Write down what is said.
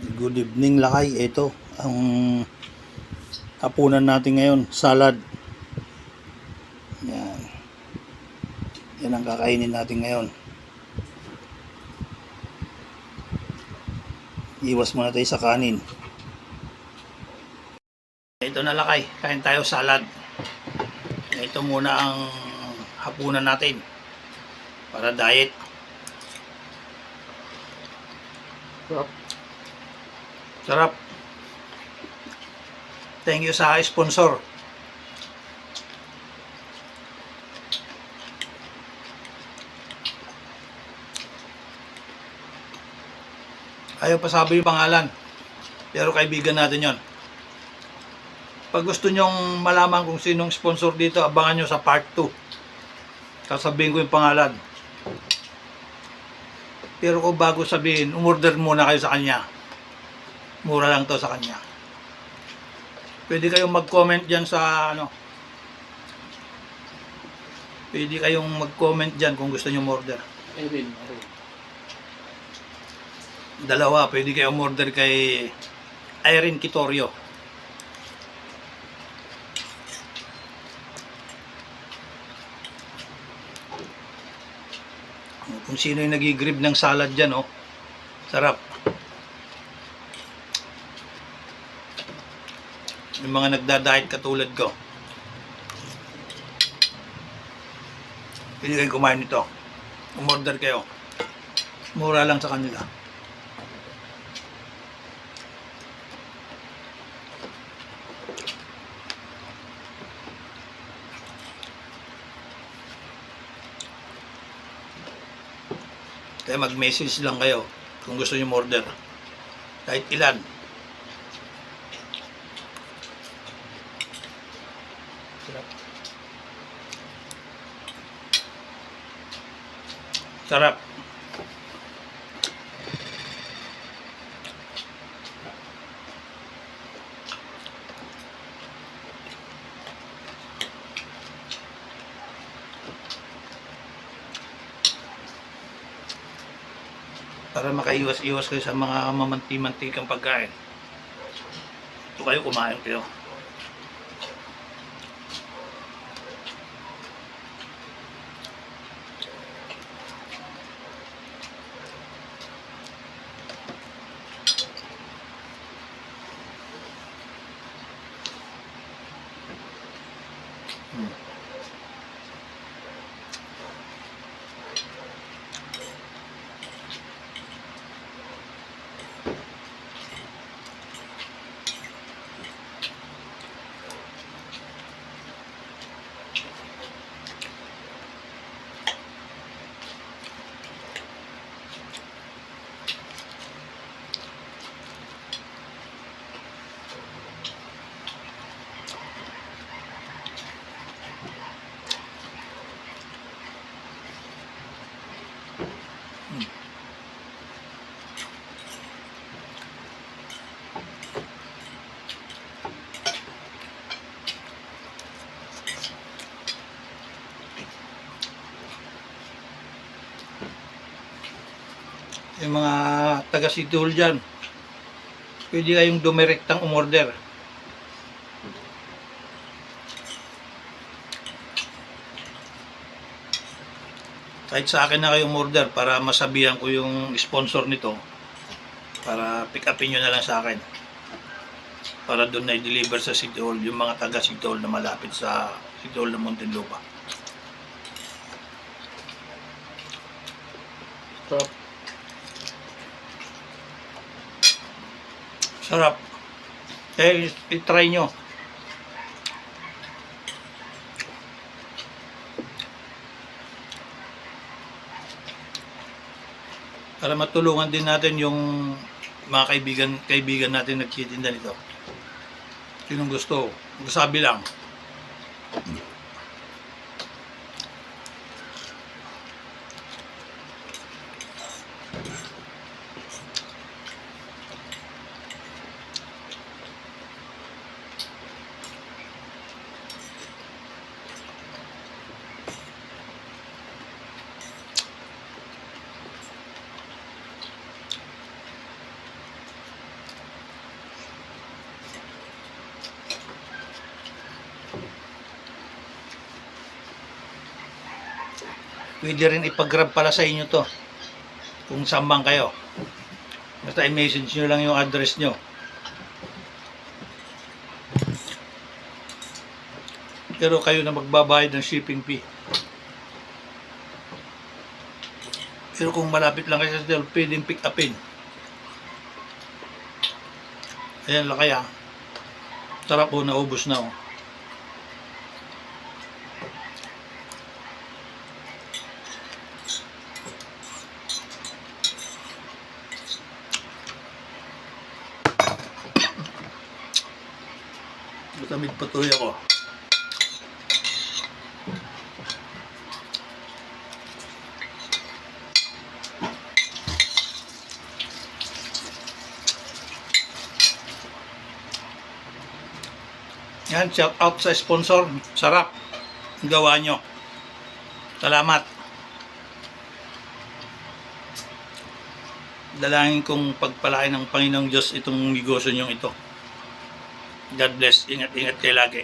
Good evening lakay. Ito ang hapunan natin ngayon, salad. Yan. Yan ang kakainin natin ngayon. Iwas muna tayo sa kanin. Ito na lakay, kain tayo salad. Ito muna ang hapunan natin para diet. Sarap. Thank you sa sponsor. Ayaw pa sabi yung pangalan, pero kaibigan natin yon. Pag gusto nyong malaman kung sinong sponsor dito, abangan nyo sa part 2. Sasabihin ko yung pangalan. Pero kung bago sabihin, umorder muna kayo sa kanya. Mura lang to sa kanya. Pwede kayong mag-comment dyan sa Pwede kayong mag-comment dyan kung gusto nyo order. Dalawa, pwede kayong order kay Irene Kitorio. Kung sino yung nag-grib ng salad dyan, sarap. Yung mga nagda-diet katulad ko, pwede kayong kumain nito. Umorder kayo. Mura lang sa kanila. Kaya mag-message lang kayo kung gusto nyo order. Kahit ilan. Sarap. Para makaiwas-iwas kayo sa mga mamanti-mantikang pagkain. Ito kayo, kumain kayo. Yung mga taga City Hall dyan, pwede kayong dumirektang umorder. Kahit sa akin na kayo umorder para masabihan ko yung sponsor nito, para pick upin nyo na lang sa akin, para doon na i-deliver sa City Hall yung mga taga City Hall na malapit sa City Hall ng Muntinlupa. Sarap. I-try nyo. Para matulungan din natin yung mga kaibigan natin nagtitinda nito. Sinong gusto, magsabi lang. Pwede rin ipag-grab pala sa inyo to. Kung saan man kayo. Basta i-message nyo lang yung address nyo. Pero kayo na magbabayad ng shipping fee. Pero kung malapit lang kayo sa hotel, pwedeng pick upin. Ayan lang kaya. Sarap po, naubos na oh. Matamid patuloy ako. Yan, shout out sa sponsor. Sarap. Ang gawa nyo. Salamat. Dalangin kong pagpalain ng Panginoong Diyos itong negosyo nyo ito. God bless. Ingat-ingat kayo lagi.